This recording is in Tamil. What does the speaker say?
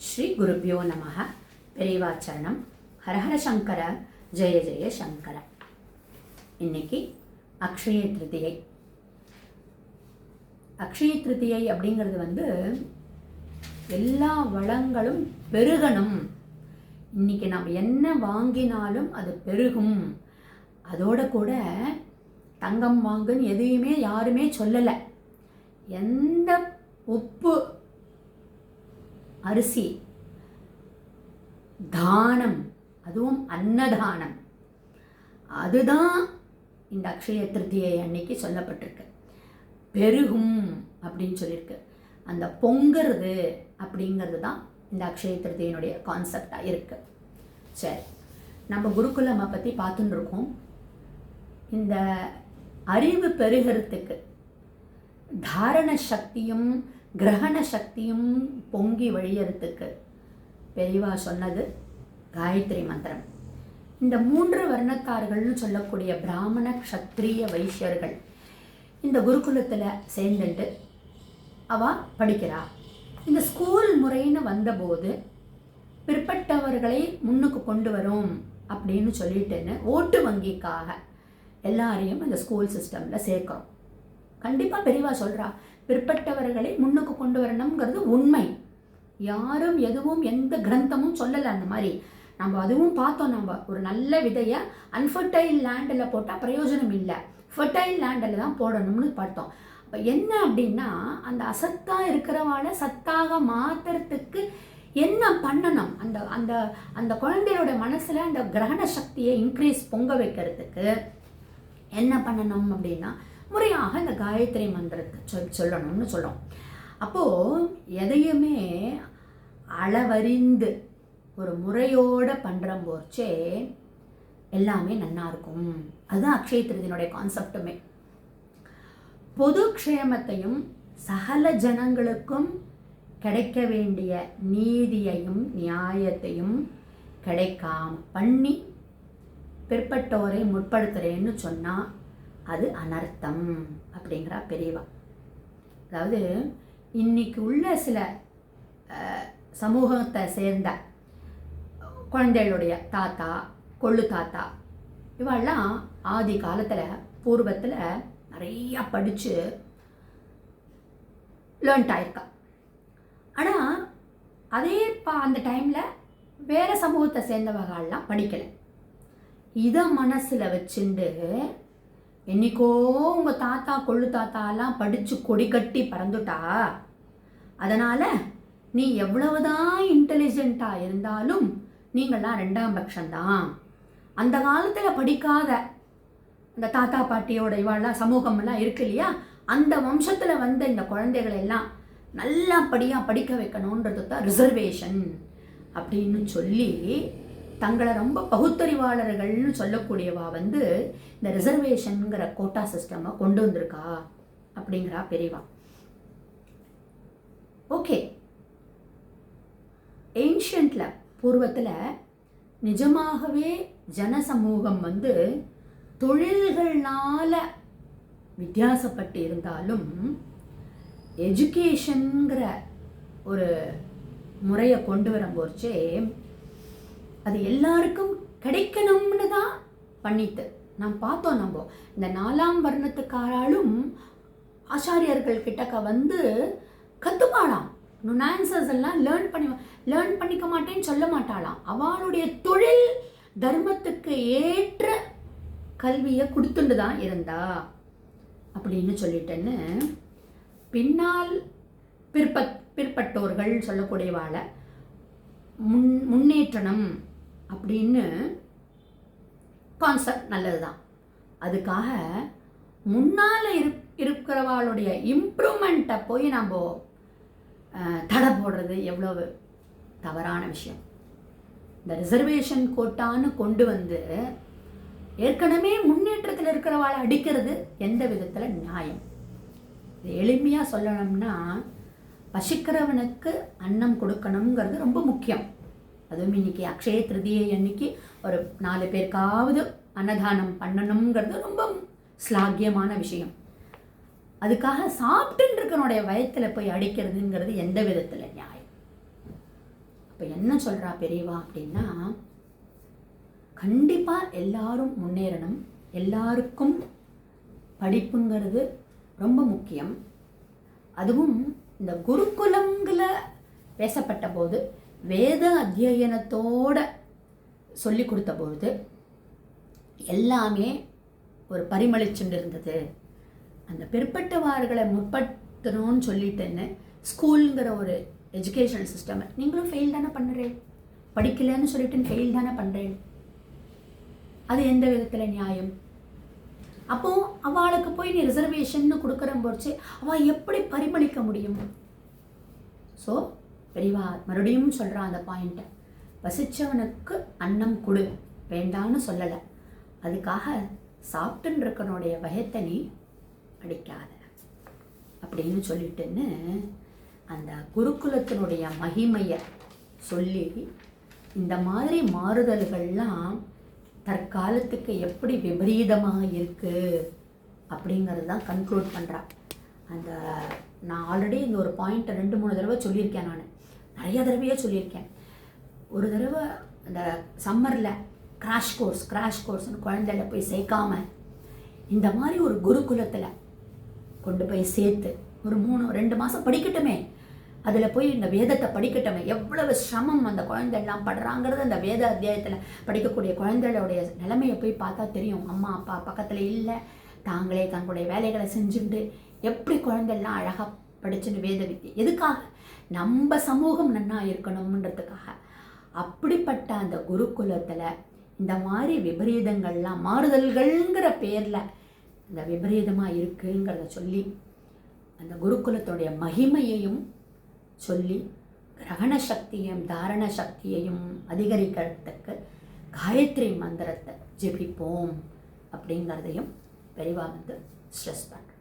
ஸ்ரீ குருபியோ நமஹ. பெரியவாச்சரணம். ஹரஹர சங்கர, ஜெய ஜெய சங்கர. இன்னைக்கு அக்ஷய திருதியை. அக்ஷய திருதியை அப்படிங்கிறது எல்லா வளங்களும் பெருகணும். இன்னைக்கு நம்ம என்ன வாங்கினாலும் அது பெருகும். அதோட கூட தங்கம் வாங்குன்னு எதையுமே யாருமே சொல்லலை. எந்த உப்பு, அரிசி, தானம், அதுவும் அன்னதானம், அதுதான் இந்த அக்ஷய திருதியை அன்னைக்கு சொல்லப்பட்டிருக்கு. பெருகும் அப்படின்னு சொல்லியிருக்கு. அந்த பொங்கிறது அப்படிங்கிறது தான் இந்த அக்ஷய திருதியினுடைய கான்செப்டாக இருக்கு. சரி, நம்ம குருகுலமை பற்றி பார்த்துட்டு இருக்கோம். இந்த அறிவு பெருகிறதுக்கு தாரண சக்தியும் கிரகண சக்தியும் பொங்கி வழியறதுக்கு பெரியவா சொன்னது காயத்ரி மந்திரம். இந்த 3 வர்ணத்தார்கள்னு சொல்லக்கூடிய பிராமண, க்ஷத்ரிய, வைஷ்யர்கள் இந்த குருகுலத்தில் சேர்ந்துட்டு அவ படிக்கிறா. இந்த ஸ்கூல் முறைன்னு வந்தபோது பிற்பட்டவர்களை முன்னுக்கு கொண்டு வரும் அப்படின்னு சொல்லிட்டுன்னு ஓட்டு வங்கிக்காக எல்லாரையும் இந்த ஸ்கூல் சிஸ்டமில் சேர்க்கிறோம். கண்டிப்பாக பெரியவா சொல்கிறா, பிற்பட்டவர்களை முன்னுக்கு கொண்டு வரணுங்கிறது உண்மை. யாரும் எதுவும் எந்த கிரந்தமும் சொல்லலை அந்த மாதிரி. நம்ம அதுவும் பார்த்தோம். நம்ம ஒரு நல்ல விதையை அன்ஃபர்டைல் லேண்டில் போட்டால் பிரயோஜனம் இல்லை, ஃபர்டைல் லேண்டில் தான் போடணும்னு பார்த்தோம். அப்போ என்ன அப்படின்னா, அந்த அசத்தாக இருக்கிறவாளை சத்தாக மாற்றுறதுக்கு என்ன பண்ணணும்? அந்த அந்த அந்த குழந்தையோட மனசில் அந்த கிரகண சக்தியை இன்க்ரீஸ் பொங்க வைக்கிறதுக்கு என்ன பண்ணணும் அப்படின்னா, முறையாக இந்த காயத்ரி மந்திரத்தை சொல்லணும்னு சொல்கிறோம். அப்போது எதையுமே அளவறிந்து ஒரு முறையோடு பண்ணுற போச்சே எல்லாமே நன்னா இருக்கும். அதுதான் அக்ஷய திருதியினுடைய கான்செப்டுமே. பொது க்ஷேமத்தையும் சகல ஜனங்களுக்கும் கிடைக்க வேண்டிய நீதியையும் நியாயத்தையும் கிடைக்காம பண்ணி பிற்பட்டோரை முற்படுத்துகிறேன்னு சொன்னால் அது அனர்த்தம் அப்படிங்கிறா பெரியவா. அதாவது இன்னைக்கு உள்ள சில சமூகத்தை சேர்ந்த குழந்தைகளுடைய தாத்தா, கொள்ளு தாத்தா இவெல்லாம் ஆதி காலத்தில் பூர்வத்தில் நிறையா படித்து லேர்ன்ட் ஆயிருக்கா. ஆனால் அதே அந்த டைமில் வேறு சமூகத்தை சேர்ந்தவர்கள்லாம் படிக்கலை. இதை மனசில் வச்சுண்டு என்னைக்கோ உங்கள் தாத்தா, கொள்ளு தாத்தாலாம் படித்து கொடி கட்டி பறந்துட்டா, அதனால் நீ எவ்வளவுதான் இன்டெலிஜென்ட்டாக இருந்தாலும் நீங்கள்லாம் 2ஆம் பட்சம்தான். அந்த காலத்தில் படிக்காத அந்த தாத்தா பாட்டியோட இவாள்லாம் சமூகமெல்லாம் இருக்கு இல்லையா, அந்த வம்சத்தில் வந்த இந்த குழந்தைகளை எல்லாம் நல்லபடியாக படிக்க வைக்கணுன்றது தான் ரிசர்வேஷன் அப்படின்னு சொல்லி தங்களை ரொம்ப பகுத்தறிவாளர்கள்னு சொல்லக்கூடியவா இந்த ரிசர்வேஷனுங்கிற கோட்டா சிஸ்டமை கொண்டு வந்திருக்கா அப்படிங்கிறா பெரியவா. ஓகே, ஏன்ஷியன்ட்ல பூர்வத்தில் நிஜமாகவே ஜனசமூகம் தொழில்கள்னால வித்தியாசப்பட்டு இருந்தாலும் எஜுகேஷனுங்கிற ஒரு முறையை கொண்டு வரும்போச்சே அது எல்லாருக்கும் கிடைக்கணும்னு தான் பண்ணிட்டு நாம் பார்த்தோம். நம்ம இந்த 4ஆம் வர்ணத்துக்காராலும் ஆச்சாரியர்கள் கிட்டக்க கற்றுப்பாளாம். நுனான்சஸ் எல்லாம் லேர்ன் பண்ணிக்க மாட்டேன்னு சொல்ல மாட்டாளாம். அவளுடைய தொழில் தர்மத்துக்கு ஏற்ற கல்வியை கொடுத்துட்டு தான் இருந்தா அப்படின்னு சொல்லிட்டேன்னு பின்னால் பிற்பட்டோர்கள் சொல்லக்கூடியவாளை முன்னேற்றணும் அப்படின்னு கான்செப்ட் நல்லது தான். அதுக்காக முன்னால் இருக்கிறவாளுடைய இம்ப்ரூவ்மெண்ட்டை போய் நம்ம தடை போடுறது எவ்வளவு தவறான விஷயம். இந்த ரிசர்வேஷன் கோட்டான்னு கொண்டு ஏற்கனவே முன்னேற்றத்தில் இருக்கிறவாளை அடிக்கிறது எந்த விதத்தில் நியாயம்? இது எளிமையாக சொல்லணும்னா, பசிக்கிறவனுக்கு அன்னம் கொடுக்கணுங்கிறது ரொம்ப முக்கியம். அதுவும் இன்னைக்கு அக்ஷய திருதியை அன்னைக்கு ஒரு 4 பேருக்காவது அன்னதானம் பண்ணணுங்கிறது ரொம்ப ஸ்லாகியமான விஷயம். அதுக்காக சாப்பிட்டுன்னு இருக்கனுடைய வயத்தில் போய் அடிக்கிறதுங்கிறது எந்த விதத்தில் நியாயம்? இப்போ என்ன சொல்கிறா பெரியவா அப்படின்னா, கண்டிப்பாக எல்லாரும் முன்னேறணும், எல்லாருக்கும் படிப்புங்கிறது ரொம்ப முக்கியம். அதுவும் இந்த குருகுலங்களை பேசப்பட்ட போது, வேத அத்தியனத்தோட சொல்லி கொடுத்த பொழுது எல்லாமே ஒரு பரிமளிச்சுட்டு இருந்தது. அந்த பிற்பட்டவார்களை முற்படுத்தணும்னு சொல்லிட்டேன்னு ஸ்கூலுங்கிற ஒரு எஜுகேஷனல் சிஸ்டம் நீங்களும் ஃபெயில் தானே பண்ணுறேன், படிக்கலைன்னு சொல்லிட்டு ஃபெயில் தானே பண்ணுறேன். அது எந்த விதத்தில் நியாயம்? அப்போ அவளுக்கு போய் நீ ரிசர்வேஷன் கொடுக்குற போச்சு அவள் எப்படி பரிமளிக்க முடியும்? ஸோ பெரியவா மறுபடியும் சொல்கிறான் அந்த பாயிண்ட்டை, பசிச்சவனுக்கு அன்னம் கொடு, வேண்டான்னு சொல்லலை. அதுக்காக சாப்பிட்டுன்னு இருக்கனுடைய பயத்தை நீ அடிக்காத அப்படின்னு சொல்லிட்டுன்னு அந்த குருகுலத்தினுடைய மகிமையை சொல்லி, இந்த மாதிரி மாறுதல்கள்லாம் தற்காலத்துக்கு எப்படி விபரீதமாக இருக்குது அப்படிங்கிறது தான் கன்க்ளூட் பண்ணுறான். அந்த நான் ஆல்ரெடி இந்த ஒரு பாயிண்ட்டை 2-3 தடவை சொல்லியிருக்கேன், நான் நிறைய தடவையே சொல்லியிருக்கேன். ஒரு தடவை இந்த சம்மரில் கிராஷ் கோர்ஸ்னு குழந்தைகளை போய் சேர்க்காம இந்த மாதிரி ஒரு குருகுலத்தில் கொண்டு போய் சேர்த்து ஒரு 2 மாதம் படிக்கட்டுமே, அதில் போய் இந்த வேதத்தை படிக்கட்டுமே. எவ்வளவு சிரமம் அந்த குழந்தைலாம் படுறாங்கிறது அந்த வேத அத்தியாயத்தில் படிக்கக்கூடிய குழந்தைகளுடைய நிலைமையை போய் பார்த்தா தெரியும். அம்மா அப்பா பக்கத்தில் இல்லை, தாங்களே தங்களுடைய வேலைகளை செஞ்சுட்டு எப்படி குழந்தைலாம் அழகாக படிச்சுட்டு வேத வித்தி, எதுக்காக? நம்ம சமூகம் நன்னா இருக்கணும்ன்றதுக்காக. அப்படிப்பட்ட அந்த குருகுலத்தில் இந்த மாதிரி விபரீதங்கள்லாம் மாறுதல்கள்ங்கிற பேரில் இந்த விபரீதமாக இருக்குங்கிறத சொல்லி அந்த குருகுலத்துடைய மகிமையையும் சொல்லி கிரகண சக்தியையும் தாரண சக்தியையும் அதிகரிக்கிறதுக்கு காயத்ரி மந்திரத்தை ஜெபிப்போம் அப்படிங்கிறதையும் பெரியவா ஸ்ட்ரெஸ் பண்ணுறேன்.